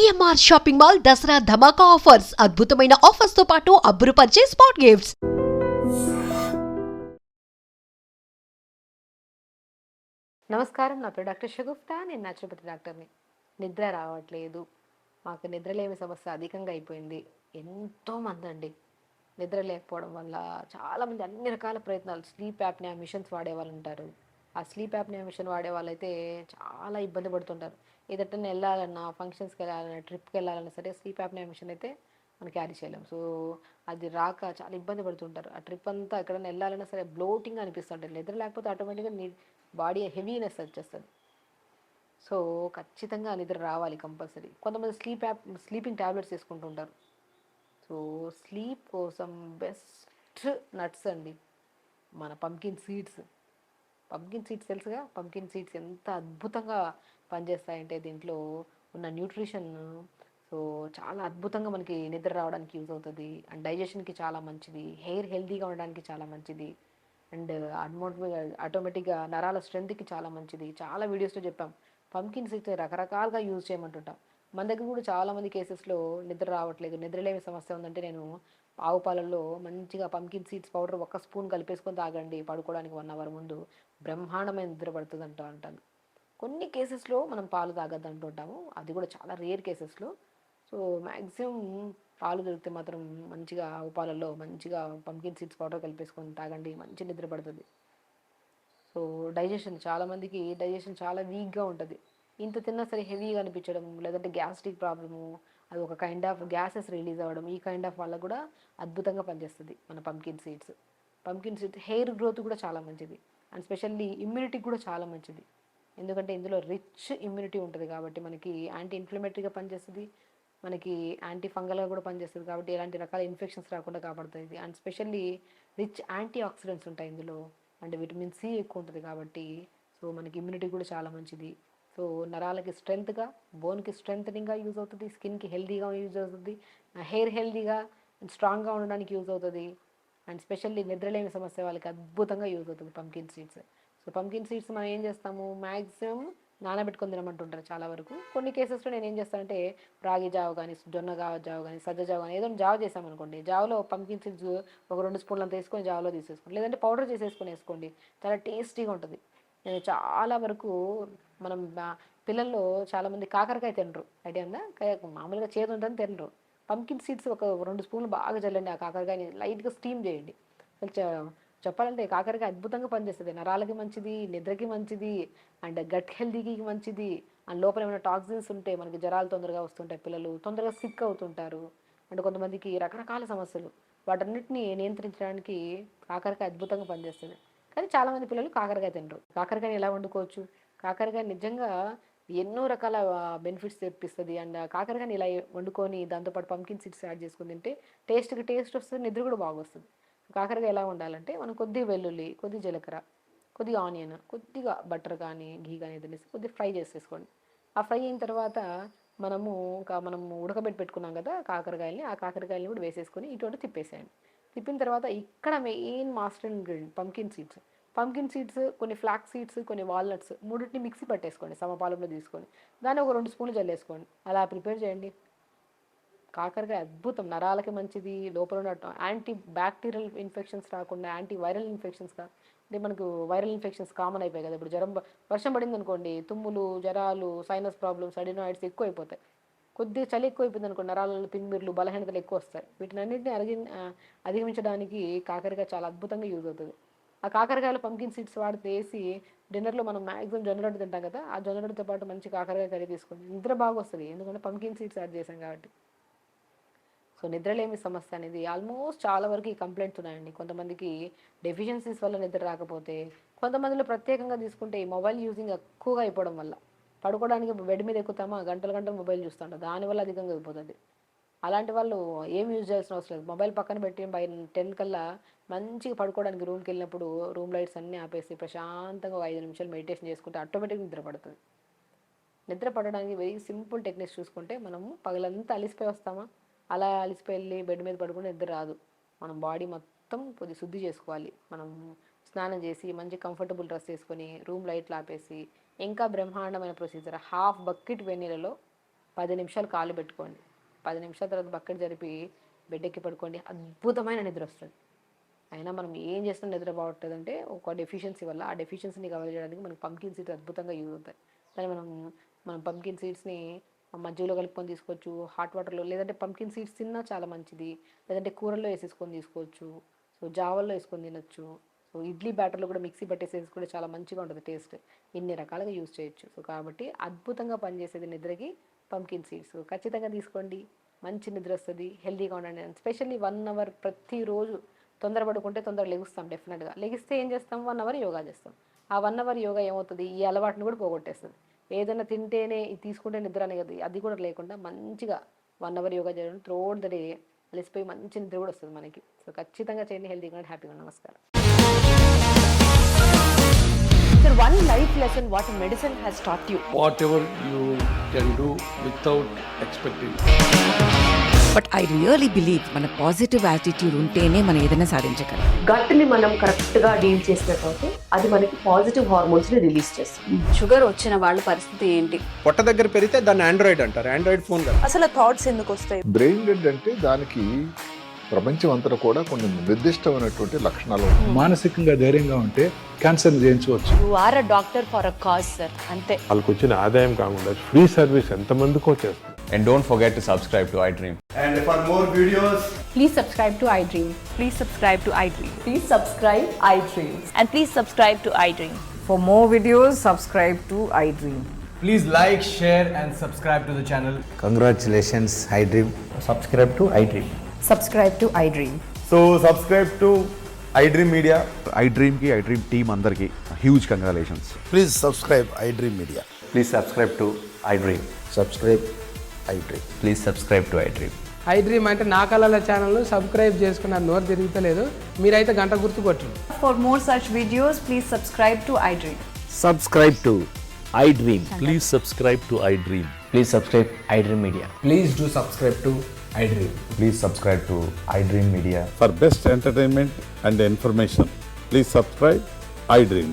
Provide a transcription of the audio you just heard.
CMR shopping mall Dasara ధమాకా offers అద్భుతమైన offers తో పాటు అబ్బురుపరిచే స్పాట్ గిఫ్ట్స్. నమస్కారం, నా పేరు డాక్టర్ షగుఫ్తా. నేను న్యాచురోపతి డాక్టర్ని. నిద్ర రావట్లేదు, మాకు నిద్రలేమి సమస్య అధికంగా అయిపోయింది. ఎంతోమంది అండి నిద్ర లేకపోవడం వల్ల చాలామంది అన్ని రకాల ప్రయత్నాలు, స్లీప్ యాప్నియా మిషన్స్ వాడేవాళ్ళు ఉంటారు. ఆ స్లీప్ యాప్నియా మిషన్ వాడే వాళ్ళైతే చాలా ఇబ్బంది పడుతుంటారు. ఏదైనా వెళ్ళాలన్నా, ఫంక్షన్స్కి వెళ్ళాలన్నా, ట్రిప్కి వెళ్ళాలన్నా సరే స్లీప్ యాప్నియా మిషన్ అయితే మనం క్యారీ చేయలేం. సో అది రాక చాలా ఇబ్బంది పడుతుంటారు. ఆ ట్రిప్ అంతా ఎక్కడైనా వెళ్ళాలన్నా సరే బ్లోటింగ్ అనిపిస్తుంటుంది. నిద్ర లేకపోతే ఆటోమేటిక్గా బాడీ హెవీనెస్ వచ్చేస్తుంది. సో ఖచ్చితంగా నిద్ర రావాలి కంపల్సరీ. కొంతమంది స్లీపింగ్ ట్యాబ్లెట్స్ తీసుకుంటుంటారు. సో స్లీప్ కోసం బెస్ట్ నట్స్ అండి మన పంకిన్ సీడ్స్ తెలుసుగా. పంకిన్ సీడ్స్ ఎంత అద్భుతంగా పనిచేస్తాయంటే దీంట్లో ఉన్న న్యూట్రిషన్ సో చాలా అద్భుతంగా మనకి నిద్ర రావడానికి యూజ్ అవుతుంది. అండ్ డైజెషన్కి చాలా మంచిది, హెయిర్ హెల్తీగా ఉండడానికి చాలా మంచిది, అండ్ ఆటోమేటిక్గా నరాల స్ట్రెంత్కి చాలా మంచిది. చాలా వీడియోస్లో చెప్పాం. పంకిన్ సీడ్స్ రకరకాలుగా యూజ్ చేయమంటుంటాం. మన దగ్గర కూడా చాలామంది కేసెస్లో నిద్ర రావట్లేదు, నిద్రలేమి సమస్య ఉందంటే నేను ఆవు పాలల్లో మంచిగా పంకిన్ సీడ్స్ పౌడర్ 1 స్పూన్ కలిపేసుకొని తాగండి పడుకోవడానికి 1 అవర్ ముందు, బ్రహ్మాండమైన నిద్ర పడుతుంది అంటాను. కొన్ని కేసెస్లో మనం పాలు తాగద్దు అంటుంటాము, అది కూడా చాలా రేర్ కేసెస్లో. సో మ్యాక్సిమం పాలు దొరికితే మాత్రం మంచిగా ఆవు పాలల్లో మంచిగా పంకిన్ సీడ్స్ పౌడర్ కలిపేసుకొని తాగండి, మంచి నిద్ర పడుతుంది. సో చాలామందికి డైజెషన్ చాలా వీక్గా ఉంటుంది. ఇంత తిన్నా సరే హెవీగా అనిపించడం, లేదంటే గ్యాస్ట్రిక్ ప్రాబ్లము, అది ఒక కైండ్ ఆఫ్ గ్యాసెస్ రిలీజ్ అవ్వడం, ఈ కైండ్ ఆఫ్ వల్ల కూడా అద్భుతంగా పనిచేస్తుంది మన పంకిన్ సీడ్స్. హెయిర్ గ్రోత్ కూడా చాలా మంచిది, అండ్ స్పెషల్లీ ఇమ్యూనిటీకి కూడా చాలా మంచిది. ఎందుకంటే ఇందులో రిచ్ ఇమ్యూనిటీ ఉంటుంది కాబట్టి మనకి యాంటీ ఇన్ఫ్లమేటరీగా పనిచేస్తుంది, మనకి యాంటీ ఫంగల్గా కూడా పనిచేస్తుంది కాబట్టి ఎలాంటి రకాల ఇన్ఫెక్షన్స్ రాకుండా కాపాడుతుంది. And specially rich antioxidants ఉంటాయి ఇందులో, అండ్ విటమిన్ సి ఎక్కువ ఉంటుంది కాబట్టి సో మనకి ఇమ్యూనిటీ కూడా చాలా మంచిది. సో నరాలకి స్ట్రెంత్గా, బోన్కి స్ట్రెంథనింగ్గా యూజ్ అవుతుంది, స్కిన్కి హెల్తీగా యూజ్ అవుతుంది, హెయిర్ హెల్తీగా అండ్ స్ట్రాంగ్గా ఉండడానికి యూజ్ అవుతుంది. అండ్ స్పెషల్లీ నిద్రలేని సమస్య వాళ్ళకి అద్భుతంగా యూజ్ అవుతుంది pumpkin seeds. So pumpkin seeds మనం ఏం చేస్తాము, మ్యాక్సిమం నానబెట్టుకొని తినమంటుంటారు చాలా వరకు. కొన్ని కేసెస్లో నేను ఏం చేస్తానంటే రాగి జావ కానీ, జొన్న జావ కానీ, సజ్జ జావ కానీ ఏదో జావ చేసామనుకోండి, జావలో పంకిన్ సీడ్స్ ఒక 2 స్పూన్లు అంత వేసుకొని జావలో తీసేసుకోండి, లేదంటే పౌడర్ చేసేసుకొని వేసుకోండి, చాలా టేస్టీగా ఉంటుంది. నేను చాలా వరకు మనం పిల్లల్లో చాలామంది కాకరకాయ తినరు, ఐడియా ఉందా? మామూలుగా చేదు ఉంటుంది తినరు. పంకిన్ సీడ్స్ ఒక 2 స్పూన్లు బాగా చల్లండి, ఆ కాకరకాయని లైట్గా స్టీమ్ చేయండి. అసలు చెప్పాలంటే కాకరకాయ అద్భుతంగా పనిచేస్తుంది, నరాలకి మంచిది, నిద్రకి మంచిది, అండ్ గట్ హెల్తీకి మంచిది. అండ్ లోపల ఏమైనా టాక్సిన్స్ ఉంటే మనకి జ్వరాలు తొందరగా వస్తుంటాయి, పిల్లలు తొందరగా సిక్ అవుతుంటారు, అండ్ కొంతమందికి రకరకాల సమస్యలు, వాటన్నిటిని నియంత్రించడానికి కాకరకాయ అద్భుతంగా పనిచేస్తుంది. కానీ చాలామంది పిల్లలు కాకరకాయ తినరు. కాకరకాయని ఎలా వండుకోవచ్చు? కాకరకాయ నిజంగా ఎన్నో రకాల బెనిఫిట్స్ తెప్పిస్తుంది. అండ్ కాకరకాయని ఇలా వండుకొని దాంతోపాటు పంకిన్ సీడ్స్ యాడ్ చేసుకుని తింటే టేస్ట్ వస్తుంది, నిద్ర కూడా బాగా వస్తుంది. కాకరకాయ ఎలా వండాలంటే మనం కొద్దిగా వెల్లుల్లి, కొద్దిగా జీలకర్ర, కొద్దిగా ఆనియన్, కొద్దిగా బటర్ కానీ ఘీ కానీ తినేసి కొద్దిగా ఫ్రై చేసేసుకోండి. ఆ ఫ్రై అయిన తర్వాత మనం ఉడకబెట్టి పెట్టుకున్నాం కదా కాకరకాయలని, ఆ కాకరకాయలని కూడా వేసేసుకొని ఇటువంటి తిప్పేసేయండి. తిప్పిన తర్వాత ఇక్కడ main master ingredient pumpkin seeds, కొన్ని ఫ్లాక్స్ సీడ్స్, కొన్ని వాల్నట్స్, మూడింటిని మిక్సీ పట్టేసుకోండి సమపాలంలో తీసుకొని, దాన్ని ఒక 2 స్పూన్లు చల్లేసుకోండి. అలా ప్రిపేర్ చేయండి. కాకరకాయ అద్భుతం, నరాలకి మంచిది, లోపల ఉన్న యాంటీ బ్యాక్టీరియల్ ఇన్ఫెక్షన్స్ రాకుండా యాంటీ వైరల్ ఇన్ఫెక్షన్స్ అంటే మనకు వైరల్ ఇన్ఫెక్షన్స్ కామన్ అయిపోయాయి కదా ఇప్పుడు. వర్షం పడింది అనుకోండి, తుమ్ములు, జ్వరాలు, సైనస్ ప్రాబ్లమ్స్, అడినాయిడ్స్ ఎక్కువ అయిపోతాయి. కొద్దిగా చలి ఎక్కువ అయిపోయింది అనుకోండి, నరాలలో తిమ్మిర్లు, బలహీనతలు ఎక్కువ వస్తాయి. వీటిని అన్నింటినీ అధిగమించడానికి కాకరకాయ చాలా అద్భుతంగా యూజ్ అవుతుంది. ఆ కాకరకాయలో పంకిన్ సీడ్స్ వాడితే వేసి డిన్నర్లో మనం మ్యాక్సిమం జొన్న రొట్టె తింటాం కదా, ఆ జొన్న రొట్టెతో పాటు మంచి కాకరకాయ కర్రీ తీసుకోండి, నిద్ర బాగా వస్తుంది, ఎందుకంటే పంకిన్ సీడ్స్ యాడ్ చేసాం కాబట్టి. సో నిద్రలేమి సమస్య అనేది ఆల్మోస్ట్ చాలా వరకు ఈ కంప్లైంట్స్ ఉన్నాయండి. కొంతమందికి డెఫిషియన్సీస్ వల్ల నిద్ర రాకపోతే, కొంతమందిలో ప్రత్యేకంగా తీసుకుంటే ఈ మొబైల్ యూజింగ్ ఎక్కువగా అయిపోవడం వల్ల, పడుకోవడానికి బెడ్ మీద ఎక్కుతామా గంటలు గంటలు మొబైల్ చూస్తుంటాం, దానివల్ల అధికంగా అయిపోతుంది. అలాంటి వాళ్ళు ఏం యూజ్ చేయాల్సిన అవసరం లేదు, మొబైల్ పక్కన పెట్టి బై 10 కల్లా మంచిగా పడుకోవడానికి రూమ్కి వెళ్ళినప్పుడు రూమ్ లైట్స్ అన్నీ ఆపేసి ప్రశాంతంగా 5 నిమిషాలు మెడిటేషన్ చేసుకుంటే ఆటోమేటిక్గా నిద్ర పడుతుంది. నిద్ర పడడానికి వెరీ సింపుల్ టెక్నిక్స్ చూసుకుంటే, మనము పగలంతా అలిసిపోయి వస్తామా, అలా అలిసిపోయి వెళ్ళి బెడ్ మీద పడుకుంటే నిద్ర రాదు. మనం బాడీ మొత్తం కొద్ది శుద్ధి చేసుకోవాలి. మనం స్నానం చేసి మంచి కంఫర్టబుల్ డ్రెస్ వేసుకొని రూమ్ లైట్లు ఆపేసి, ఇంకా బ్రహ్మాండమైన ప్రొసీజర్, హాఫ్ బకెట్ వేడి నీళ్ళలో 10 నిమిషాలు కాళ్ళు పెట్టుకోండి, 10 నిమిషాల తర్వాత బకెట్ జరిపి బెడ్ ఎక్కి పడుకోండి, అద్భుతమైన నిద్ర వస్తుంది. అయినా మనం ఏం చేస్తున్నా నిద్ర బాగుంటుందంటే ఒక డెఫిషియన్సీ వల్ల, ఆ డెఫిషియన్సీని కవర్ చేయడానికి మనకి పంకిన్ సీడ్స్ అద్భుతంగా యూజ్ అవుతాయి. కానీ మనం పంకిన్ సీడ్స్ని మజ్జిగలో కలుపుకొని తీసుకోవచ్చు, హాట్ వాటర్లో, లేదంటే పంకిన్ సీడ్స్ తిన్నా చాలా మంచిది, లేదంటే కూరల్లో వేసేసుకొని తీసుకోవచ్చు, సో జావల్లో వేసుకొని తినొచ్చు, సో ఇడ్లీ బ్యాటర్లో కూడా మిక్సీ పట్టేసేసి కూడా చాలా మంచిగా ఉంటుంది టేస్ట్. ఇన్ని రకాలుగా యూజ్ చేయొచ్చు. సో కాబట్టి అద్భుతంగా పనిచేసేది నిద్రకి పంకిన్ సీడ్స్ ఖచ్చితంగా తీసుకోండి, మంచి నిద్ర వస్తుంది, హెల్తీగా ఉండండి. స్పెషల్లీ 1 అవర్ ప్రతిరోజు తొందరపడుకుంటే తొందరగా లెగుస్తాం, డెఫినెట్గా లెగిస్తే ఏం చేస్తాం, 1 అవర్ యోగా చేస్తాం. ఆ 1 అవర్ యోగా ఏమవుతుంది, ఈ అలవాటును కూడా పోగొట్టేస్తుంది. ఏదైనా తింటేనే ఇది తీసుకుంటే నిద్ర అనేది అది కూడా లేకుండా మంచిగా 1 అవర్ యోగా చేయడం త్రూఅవుట్ ద డే అలసిపోయి మంచి నిద్ర కూడా వస్తుంది మనకి. సో ఖచ్చితంగా చేయండి, హెల్తీగా అండ్ హ్యాపీగా. నమస్కారం. Sir, one life lesson what medicine has taught you. Whatever you can do without expecting. But I really believe మన పాజిటివ్ యాటిట్యూడ్ ఉంటేనే మనం ఏదైనా సాధించగలం. గట్ని మనం కరెక్ట్గా డీల్ చేసినట్లయితే అది మనకి పాజిటివ్ హార్మోన్స్ని రిలీజ్ చేస్తుంది. షుగర్ వచ్చిన వాళ్ళ పరిస్థితి ఏంటి? పొట్ట దగ్గర పెరిగితే దాన్ని ఆండ్రాయిడ్ అంటారు, ఆండ్రాయిడ్ ఫోన్ కదా. అసలు థాట్స్ ఎందుకు వస్తాయి? బ్రెయిన్ డెడ్ అంటే దానికి ప్రపంచం అంతా కూడా కొన్ని నిర్దిష్టమైనటువంటి లక్షణాలు ఉంటాయి. మానసికంగా ధైర్యంగా ఉంటే క్యాన్సర్ జయించవచ్చు. You are a doctor for a cause sir, అంతే. వాళ్ళకి వచ్చిన ఆదాయం కాకుండా ఫ్రీ సర్వీస్ ఎంతమందికో చేస్తుంది. And don't forget to subscribe to iDream. And for more videos, Please subscribe to iDream. Please subscribe to iDream. Please subscribe iDream. And please subscribe to iDream. For more videos, subscribe to iDream. Please like, share and subscribe to the channel. Congratulations, iDream. Subscribe to iDream. Subscribe to iDream. So, subscribe to iDream Media. iDream team andarki huge congratulations. Please subscribe iDream Media. Please subscribe to iDream. Subscribe iDream. Please subscribe to iDream. iDream అంటే నా కళల ఛానల్ను subscribe చేసుకున్న నోరు తిరుగుతలేదు, మీరైతే గంట గుర్తు కొట్టండి. For more such videos, please subscribe to iDream. Subscribe to iDream. Please subscribe to iDream. Please subscribe iDream Media. Please do subscribe to iDream. Please subscribe to iDream Media. For best entertainment and information, please subscribe iDream.